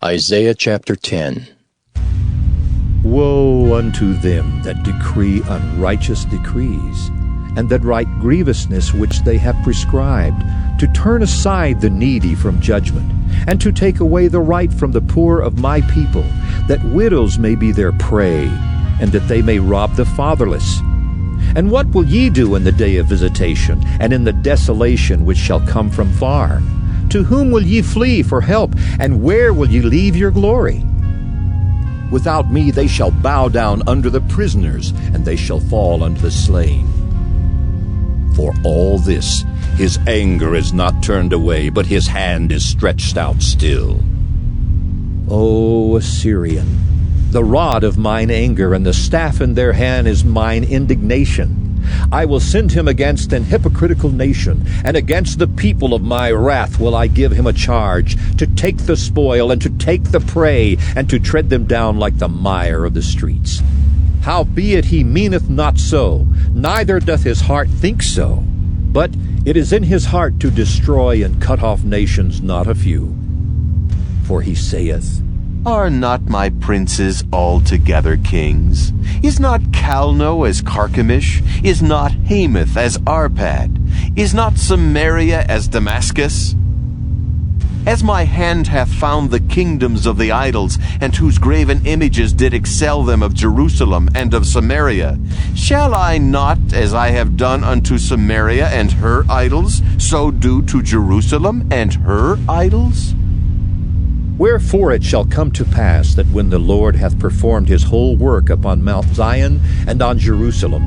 Isaiah chapter 10. Woe unto them that decree unrighteous decrees, and that write grievousness which they have prescribed, to turn aside the needy from judgment, and to take away the right from the poor of my people, that widows may be their prey, and that they may rob the fatherless. And what will ye do in the day of visitation, and in the desolation which shall come from far? To whom will ye flee for help, and where will ye leave your glory? Without me they shall bow down under the prisoners, and they shall fall under the slain. For all this his anger is not turned away, but his hand is stretched out still. O Assyrian, the rod of mine anger, and the staff in their hand is mine indignation. I will send him against an hypocritical nation, and against the people of my wrath will I give him a charge, to take the spoil, and to take the prey, and to tread them down like the mire of the streets. Howbeit he meaneth not so, neither doth his heart think so. But it is in his heart to destroy and cut off nations, not a few. For he saith, Are not my princes altogether kings? Is not Calno as Carchemish? Is not Hamath as Arpad? Is not Samaria as Damascus? As my hand hath found the kingdoms of the idols, and whose graven images did excel them of Jerusalem and of Samaria, shall I not, as I have done unto Samaria and her idols, so do to Jerusalem and her idols? Wherefore it shall come to pass that when the Lord hath performed his whole work upon Mount Zion and on Jerusalem,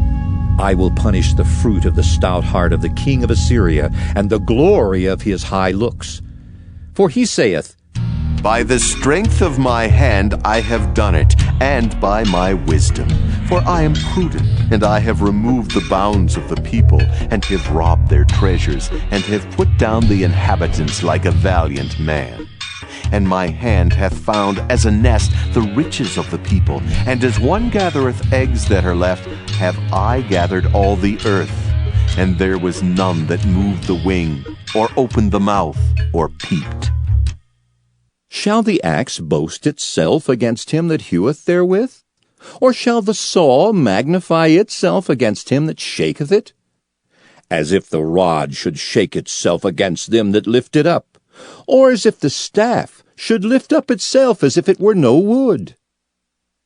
I will punish the fruit of the stout heart of the king of Assyria, and the glory of his high looks. For he saith, By the strength of my hand I have done it, and by my wisdom. For I am prudent, and I have removed the bounds of the people, and have robbed their treasures, and have put down the inhabitants like a valiant man. And my hand hath found as a nest the riches of the people, and as one gathereth eggs that are left, have I gathered all the earth. And there was none that moved the wing, or opened the mouth, or peeped. Shall the axe boast itself against him that heweth therewith? Or shall the saw magnify itself against him that shaketh it? As if the rod should shake itself against them that lift it up, or as if the staff should lift up itself as if it were no wood.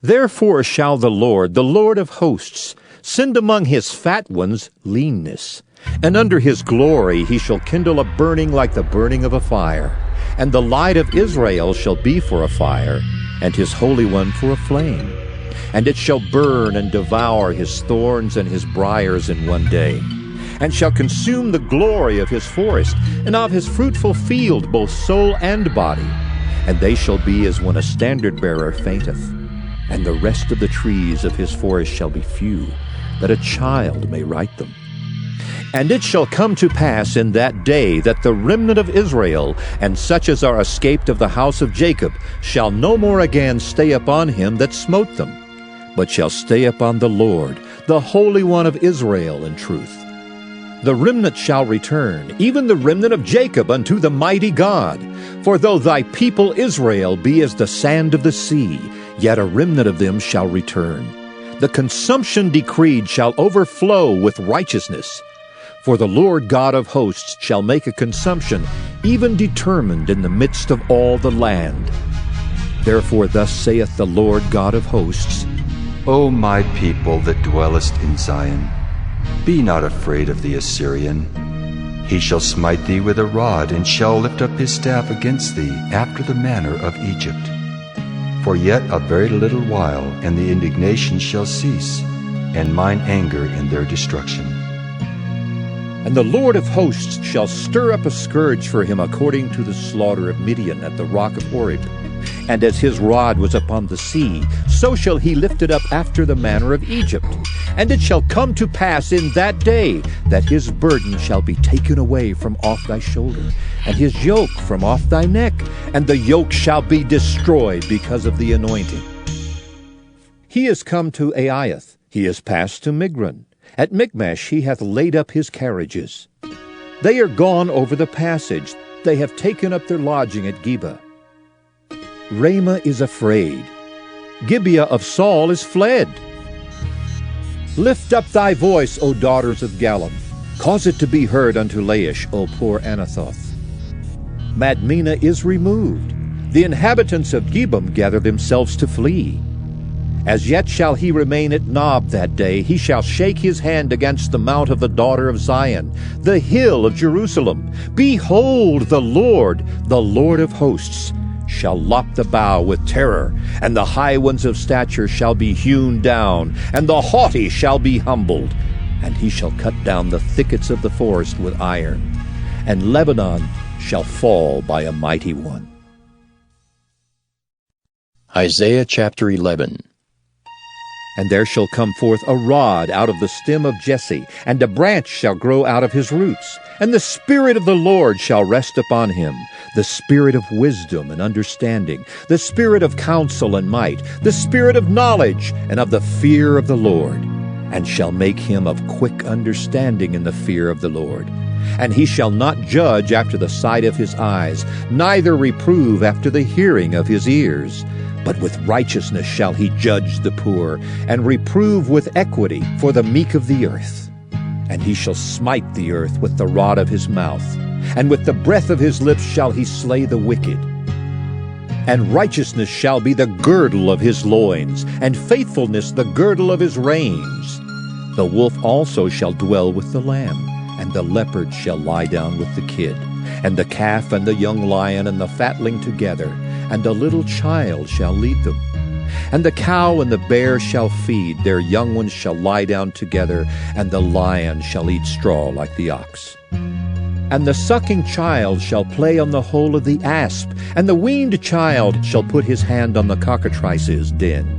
Therefore shall the Lord of hosts, send among his fat ones leanness, and under his glory he shall kindle a burning like the burning of a fire, and the light of Israel shall be for a fire, and his Holy One for a flame. And it shall burn and devour his thorns and his briars in one day, and shall consume the glory of his forest, and of his fruitful field, both soul and body. And they shall be as when a standard-bearer fainteth. And the rest of the trees of his forest shall be few, that a child may write them. And it shall come to pass in that day that the remnant of Israel, and such as are escaped of the house of Jacob, shall no more again stay upon him that smote them, but shall stay upon the Lord, the Holy One of Israel, in truth. The remnant shall return, even the remnant of Jacob, unto the mighty God. For though thy people Israel be as the sand of the sea, yet a remnant of them shall return. The consumption decreed shall overflow with righteousness. For the Lord God of hosts shall make a consumption, even determined in the midst of all the land. Therefore thus saith the Lord God of hosts, O my people that dwellest in Zion, be not afraid of the Assyrian. He shall smite thee with a rod, and shall lift up his staff against thee, after the manner of Egypt. For yet a very little while, and the indignation shall cease, and mine anger in their destruction. And the Lord of hosts shall stir up a scourge for him according to the slaughter of Midian at the rock of Horeb. And as his rod was upon the sea, so shall he lift it up after the manner of Egypt. And it shall come to pass in that day that his burden shall be taken away from off thy shoulder, and his yoke from off thy neck, and the yoke shall be destroyed because of the anointing. He is come to Aiath, he is passed to Migron. At Michmash he hath laid up his carriages. They are gone over the passage, they have taken up their lodging at Geba. Ramah is afraid. Gibeah of Saul is fled. Lift up thy voice, O daughters of Gallim. Cause it to be heard unto Laish, O poor Anathoth. Madmenah is removed. The inhabitants of Gebim gather themselves to flee. As yet shall he remain at Nob that day. He shall shake his hand against the mount of the daughter of Zion, the hill of Jerusalem. Behold, the Lord of hosts, shall lop the bough with terror, and the high ones of stature shall be hewn down, and the haughty shall be humbled. And he shall cut down the thickets of the forest with iron, and Lebanon shall fall by a mighty one. Isaiah chapter 11. And there shall come forth a rod out of the stem of Jesse, and a branch shall grow out of his roots. And the Spirit of the Lord shall rest upon him, the Spirit of wisdom and understanding, the Spirit of counsel and might, the Spirit of knowledge and of the fear of the Lord, and shall make him of quick understanding in the fear of the Lord. And he shall not judge after the sight of his eyes, neither reprove after the hearing of his ears. But with righteousness shall he judge the poor, and reprove with equity for the meek of the earth. And he shall smite the earth with the rod of his mouth, and with the breath of his lips shall he slay the wicked. And righteousness shall be the girdle of his loins, and faithfulness the girdle of his reins. The wolf also shall dwell with the lamb, and the leopard shall lie down with the kid, and the calf and the young lion and the fatling together, and a little child shall lead them. And the cow and the bear shall feed, their young ones shall lie down together, and the lion shall eat straw like the ox. And the sucking child shall play on the hole of the asp, and the weaned child shall put his hand on the cockatrice's den.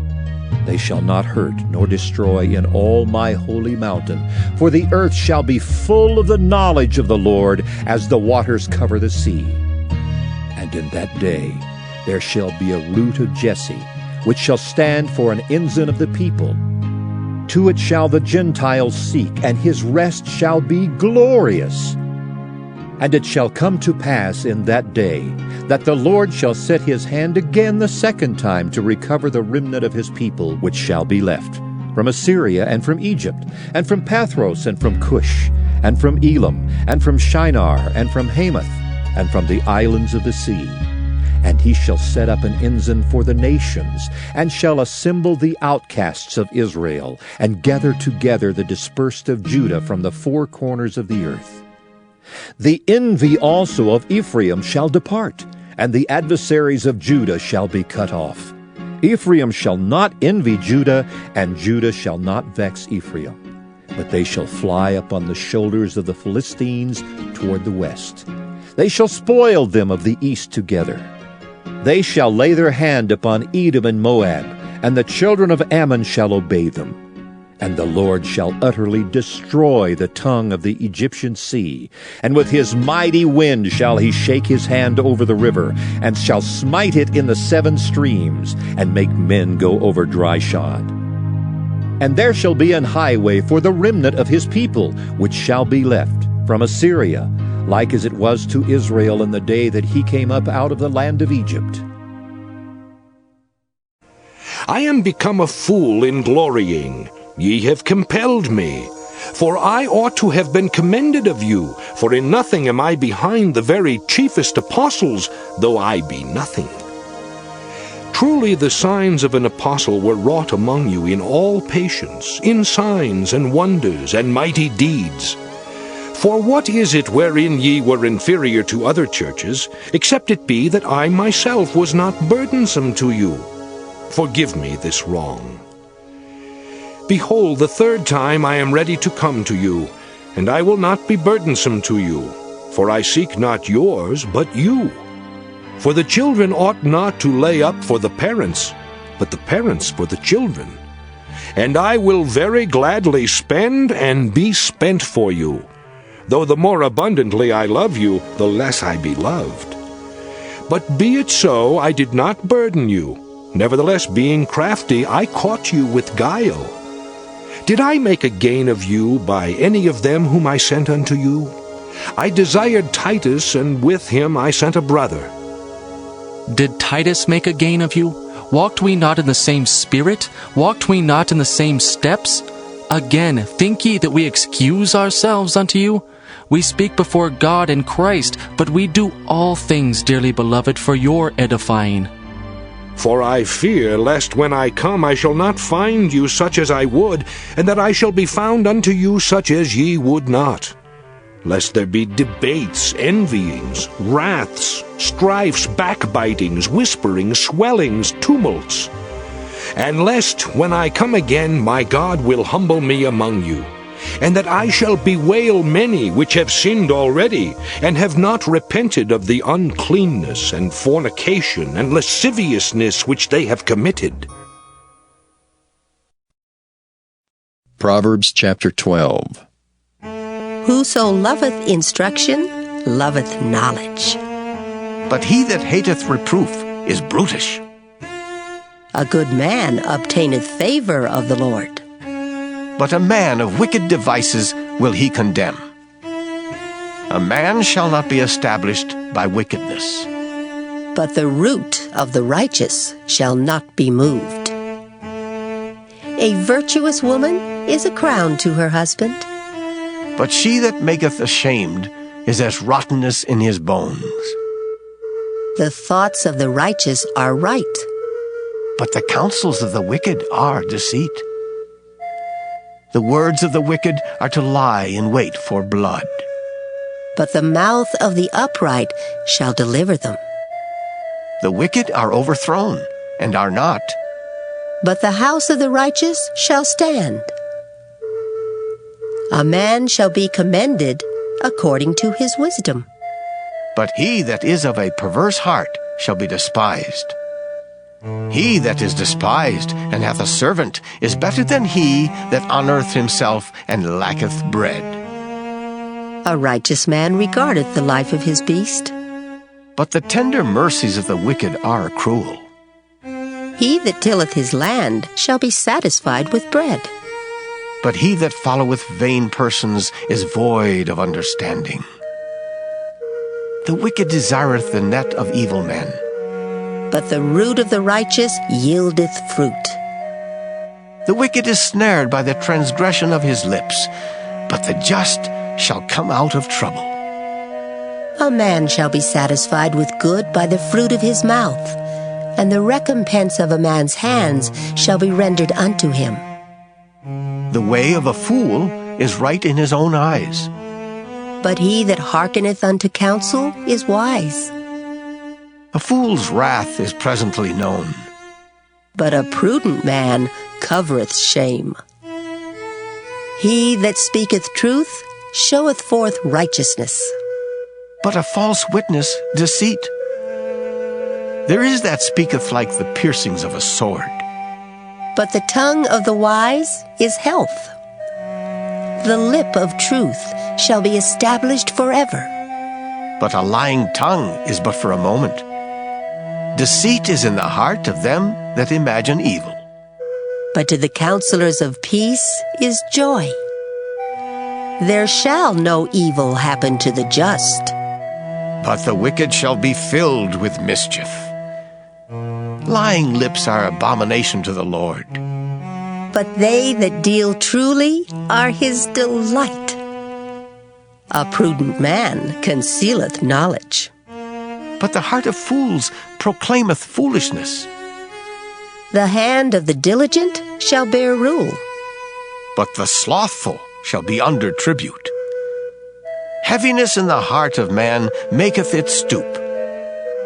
They shall not hurt nor destroy in all my holy mountain, for the earth shall be full of the knowledge of the Lord, as the waters cover the sea. And in that day there shall be a root of Jesse, which shall stand for an ensign of the people. To it shall the Gentiles seek, and his rest shall be glorious. And it shall come to pass in that day that the Lord shall set his hand again the second time to recover the remnant of his people which shall be left, from Assyria and from Egypt, and from Pathros and from Cush, and from Elam, and from Shinar, and from Hamath, and from the islands of the sea. And he shall set up an ensign for the nations, and shall assemble the outcasts of Israel, and gather together the dispersed of Judah from the four corners of the earth. The envy also of Ephraim shall depart, and the adversaries of Judah shall be cut off. Ephraim shall not envy Judah, and Judah shall not vex Ephraim. But they shall fly upon the shoulders of the Philistines toward the west. They shall spoil them of the east together. They shall lay their hand upon Edom and Moab, and the children of Ammon shall obey them. And the Lord shall utterly destroy the tongue of the Egyptian sea, and with his mighty wind shall he shake his hand over the river, and shall smite it in the seven streams, and make men go over dry shod. And there shall be an highway for the remnant of his people, which shall be left, from Assyria, like as it was to Israel in the day that he came up out of the land of Egypt. I am become a fool in glorying. Ye have compelled me. For I ought to have been commended of you, for in nothing am I behind the very chiefest apostles, though I be nothing. Truly the signs of an apostle were wrought among you in all patience, in signs and wonders and mighty deeds. For what is it wherein ye were inferior to other churches, except it be that I myself was not burdensome to you? Forgive me this wrong. Behold, the third time I am ready to come to you, and I will not be burdensome to you, for I seek not yours, but you. For the children ought not to lay up for the parents, but the parents for the children. And I will very gladly spend and be spent for you. Though the more abundantly I love you, the less I be loved. But be it so, I did not burden you. Nevertheless, being crafty, I caught you with guile. Did I make a gain of you by any of them whom I sent unto you? I desired Titus, and with him I sent a brother. Did Titus make a gain of you? Walked we not in the same spirit? Walked we not in the same steps? Again, think ye that we excuse ourselves unto you? We speak before God and Christ, but we do all things, dearly beloved, for your edifying. For I fear lest when I come I shall not find you such as I would, and that I shall be found unto you such as ye would not. Lest there be debates, envyings, wraths, strifes, backbitings, whisperings, swellings, tumults. And lest, when I come again, my God will humble me among you, and that I shall bewail many which have sinned already, and have not repented of the uncleanness and fornication and lasciviousness which they have committed. Proverbs chapter 12. Whoso loveth instruction loveth knowledge. But he that hateth reproof is brutish. A good man obtaineth favor of the Lord. But a man of wicked devices will he condemn. A man shall not be established by wickedness. But the root of the righteous shall not be moved. A virtuous woman is a crown to her husband. But she that maketh ashamed is as rottenness in his bones. The thoughts of the righteous are right, But the counsels of the wicked are deceit. The words of the wicked are to lie in wait for blood. but the mouth of the upright shall deliver them. The wicked are overthrown and are not. But the house of the righteous shall stand. A man shall be commended according to his wisdom. But he that is of a perverse heart shall be despised. He that is despised and hath a servant is better than he that honoureth himself and lacketh bread. A righteous man regardeth the life of his beast. But the tender mercies of the wicked are cruel. He that tilleth his land shall be satisfied with bread. But he that followeth vain persons is void of understanding. The wicked desireth the net of evil men. But the root of the righteous yieldeth fruit. The wicked is snared by the transgression of his lips, but the just shall come out of trouble. A man shall be satisfied with good by the fruit of his mouth, and the recompense of a man's hands shall be rendered unto him. The way of a fool is right in his own eyes. But he that hearkeneth unto counsel is wise. A fool's wrath is presently known. But a prudent man covereth shame. He that speaketh truth showeth forth righteousness. But a false witness deceit. There is that speaketh like the piercings of a sword. But the tongue of the wise is health. The lip of truth shall be established forever. But a lying tongue is but for a moment. Deceit is in the heart of them that imagine evil. But to the counselors of peace is joy. There shall no evil happen to the just. But the wicked shall be filled with mischief. Lying lips are abomination to the Lord. But they that deal truly are his delight. A prudent man concealeth knowledge. But the heart of fools proclaimeth foolishness. The hand of the diligent shall bear rule. But the slothful shall be under tribute. Heaviness in the heart of man maketh it stoop.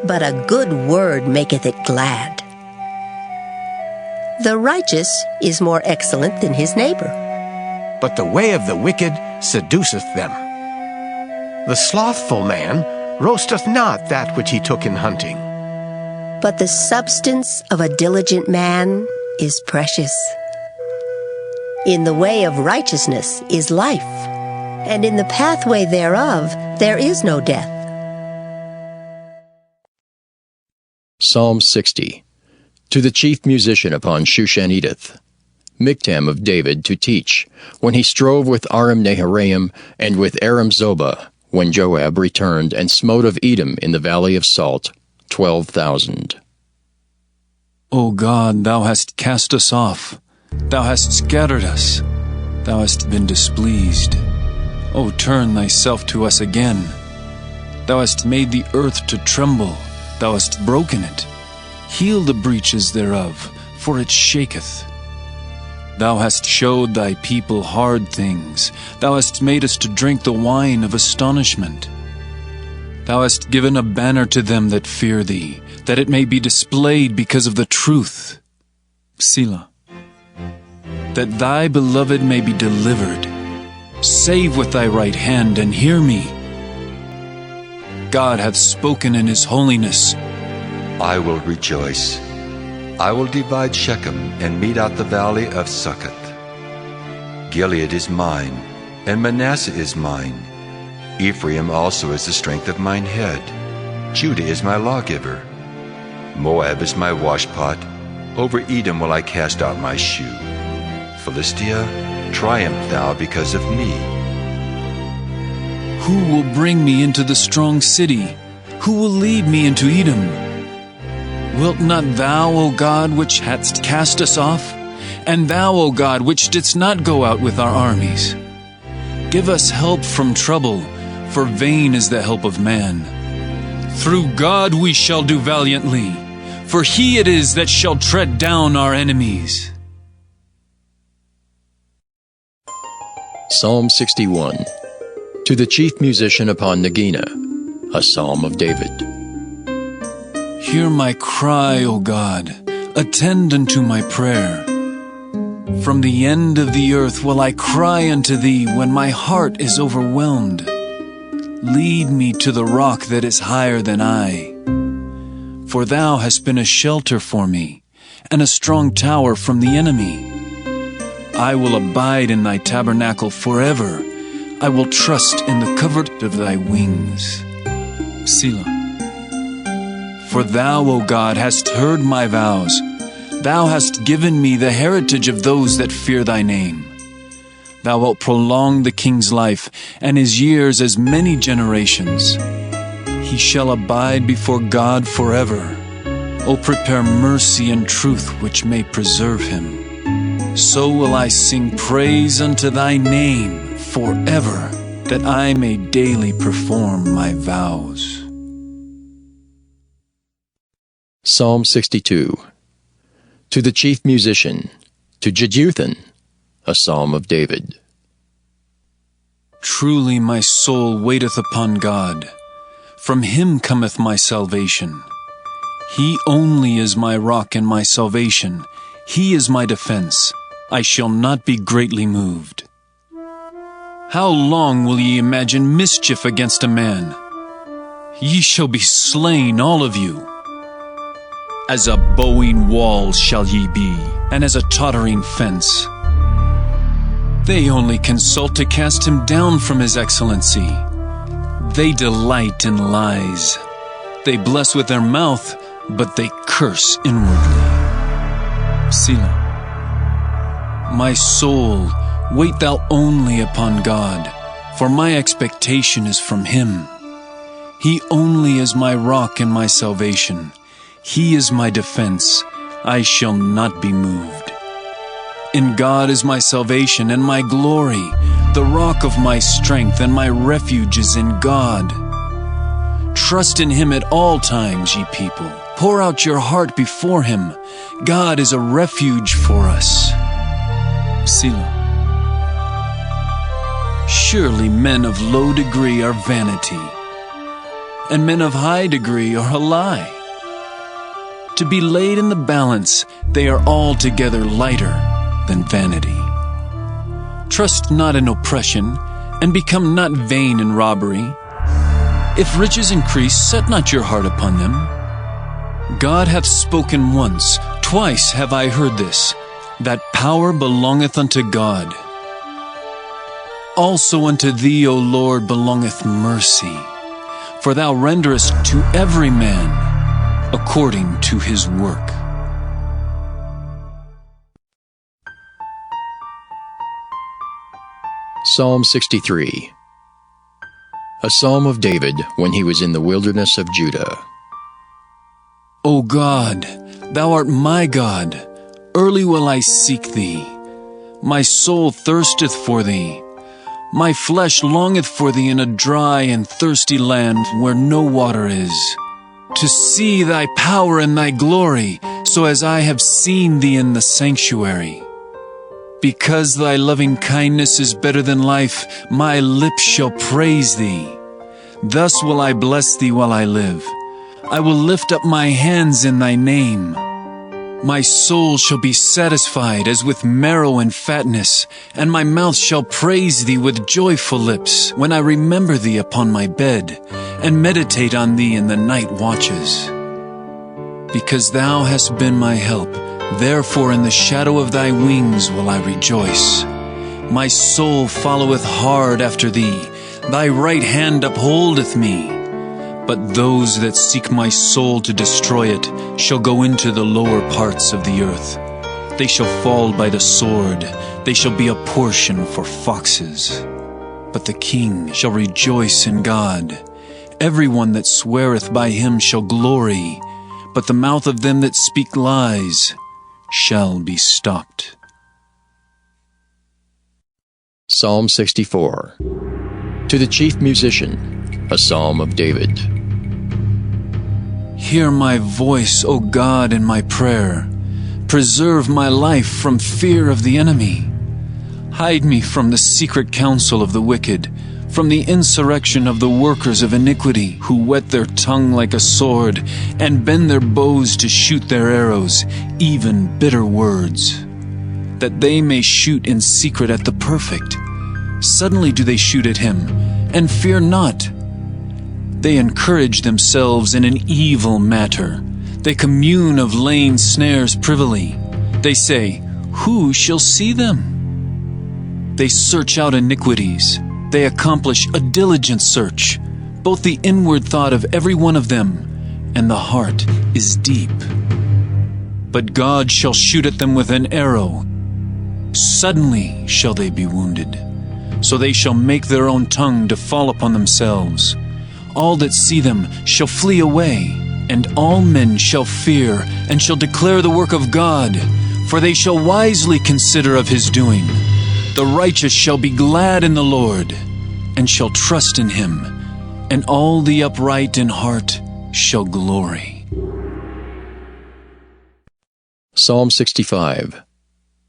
But a good word maketh it glad. The righteous is more excellent than his neighbor. But the way of the wicked seduceth them. The slothful man roasteth not that which he took in hunting. But the substance of a diligent man is precious. In the way of righteousness is life, and in the pathway thereof there is no death. Psalm 60. To the chief musician upon Shushan-Edith, Miktam of David to teach, when he strove with Aram-Naharaim and with Aram-Zobah, when Joab returned and smote of Edom in the valley of Salt, 12,000. O God, thou hast cast us off. Thou hast scattered us. Thou hast been displeased. O turn thyself to us again. Thou hast made the earth to tremble. Thou hast broken it. Heal the breaches thereof, for it shaketh. Thou hast showed thy people hard things. Thou hast made us to drink the wine of astonishment. Thou hast given a banner to them that fear thee, that it may be displayed because of the truth. Selah. That thy beloved may be delivered. Save with thy right hand, and hear me. God hath spoken in his holiness. I will rejoice. I will divide Shechem and mete out the valley of Succoth. Gilead is mine, and Manasseh is mine. Ephraim also is the strength of mine head. Judah is my lawgiver. Moab is my washpot. Over Edom will I cast out my shoe. Philistia, triumph thou because of me. Who will bring me into the strong city? Who will lead me into Edom? Wilt not thou, O God, which hadst cast us off? And thou, O God, which didst not go out with our armies? Give us help from trouble, for vain is the help of man. Through God we shall do valiantly, for he it is that shall tread down our enemies. Psalm 61. To the chief musician upon Nagina, a psalm of David. Hear my cry, O God, attend unto my prayer. From the end of the earth will I cry unto thee when my heart is overwhelmed. Lead me to the rock that is higher than I. For thou hast been a shelter for me, and a strong tower from the enemy. I will abide in thy tabernacle forever. I will trust in the covert of thy wings. Selah. For thou, O God, hast heard my vows. Thou hast given me the heritage of those that fear thy name. Thou wilt prolong the king's life, and his years as many generations. He shall abide before God forever. O prepare mercy and truth which may preserve him. So will I sing praise unto thy name forever, that I may daily perform my vows. Psalm 62. To the chief musician, to Jeduthun, a psalm of David. Truly my soul waiteth upon God. From him cometh my salvation. He only is my rock and my salvation. He is my defense. I shall not be greatly moved. How long will ye imagine mischief against a man? Ye shall be slain, all of you. As a bowing wall shall ye be, and as a tottering fence. They only consult to cast him down from his excellency. They delight in lies. They bless with their mouth, but they curse inwardly. Selah. My soul, wait thou only upon God, for my expectation is from him. He only is my rock and my salvation. He is my defense. I shall not be moved. In God is my salvation and my glory. The rock of my strength and my refuge is in God. Trust in him at all times, ye people. Pour out your heart before him. God is a refuge for us. Selah. Surely men of low degree are vanity, and men of high degree are a lie. To be laid in the balance, they are altogether lighter than vanity. Trust not in oppression, and become not vain in robbery. If riches increase, set not your heart upon them. God hath spoken once, twice have I heard this, that power belongeth unto God. Also unto thee, O Lord, belongeth mercy, for thou renderest to every man according to his work. Psalm 63. A psalm of David when he was in the wilderness of Judah. O God, thou art my God. Early will I seek thee. My soul thirsteth for thee. My flesh longeth for thee in a dry and thirsty land where no water is, to see thy power and thy glory, so as I have seen thee in the sanctuary. Because thy loving kindness is better than life, my lips shall praise thee. Thus will I bless thee while I live. I will lift up my hands in thy name. My soul shall be satisfied as with marrow and fatness, and my mouth shall praise thee with joyful lips, when I remember thee upon my bed, and meditate on thee in the night watches. Because thou hast been my help, therefore in the shadow of thy wings will I rejoice. My soul followeth hard after thee, thy right hand upholdeth me. But those that seek my soul to destroy it shall go into the lower parts of the earth. They shall fall by the sword, they shall be a portion for foxes. But the king shall rejoice in God. Everyone that sweareth by him shall glory, but the mouth of them that speak lies shall be stopped. Psalm 64. To the chief musician, a psalm of David. Hear my voice, O God, in my prayer. Preserve my life from fear of the enemy. Hide me from the secret counsel of the wicked, from the insurrection of the workers of iniquity, who whet their tongue like a sword, and bend their bows to shoot their arrows, even bitter words, that they may shoot in secret at the perfect. Suddenly do they shoot at him, and fear not. They encourage themselves in an evil matter. They commune of laying snares privily. They say, who shall see them? They search out iniquities. They accomplish a diligent search. Both the inward thought of every one of them and the heart is deep. But God shall shoot at them with an arrow. Suddenly shall they be wounded. So they shall make their own tongue to fall upon themselves. All that see them shall flee away, and all men shall fear, and shall declare the work of God, for they shall wisely consider of his doing. The righteous shall be glad in the Lord, and shall trust in him, and all the upright in heart shall glory. Psalm 65.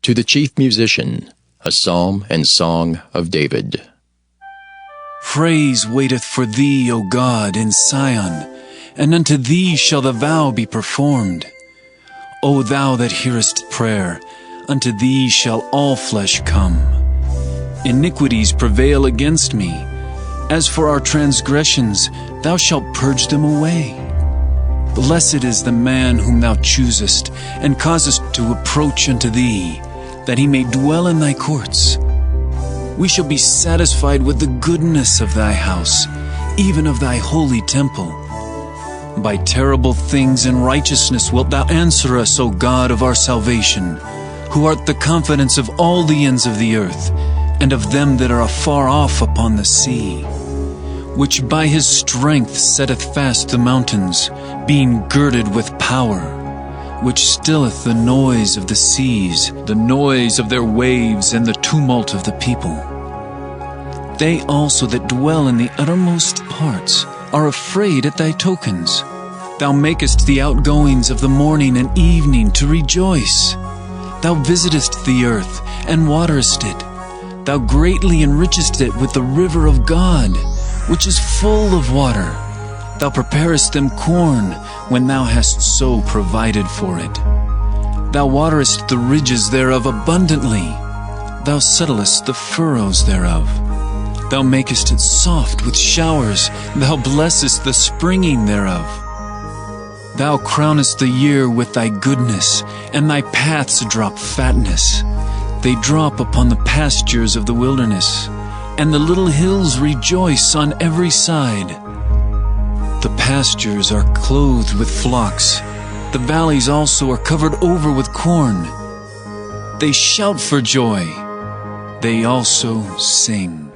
To the chief musician, a psalm and song of David. Praise waiteth for thee, O God, in Sion, and unto thee shall the vow be performed. O thou that hearest prayer, unto thee shall all flesh come. Iniquities prevail against me. As for our transgressions, thou shalt purge them away. Blessed is the man whom thou choosest, and causest to approach unto thee, that he may dwell in thy courts. We shall be satisfied with the goodness of thy house, even of thy holy temple. By terrible things and righteousness wilt thou answer us, O God of our salvation, who art the confidence of all the ends of the earth, and of them that are afar off upon the sea, which by his strength setteth fast the mountains, being girded with power, which stilleth the noise of the seas, the noise of their waves, and the tumult of the people. They also that dwell in the uttermost parts are afraid at thy tokens. Thou makest the outgoings of the morning and evening to rejoice. Thou visitest the earth, and waterest it. Thou greatly enrichest it with the river of God, which is full of water. Thou preparest them corn, when thou hast so provided for it. Thou waterest the ridges thereof abundantly. Thou settlest the furrows thereof. Thou makest it soft with showers. Thou blessest the springing thereof. Thou crownest the year with thy goodness, and thy paths drop fatness. They drop upon the pastures of the wilderness, and the little hills rejoice on every side. The pastures are clothed with flocks. The valleys also are covered over with corn. They shout for joy. They also sing.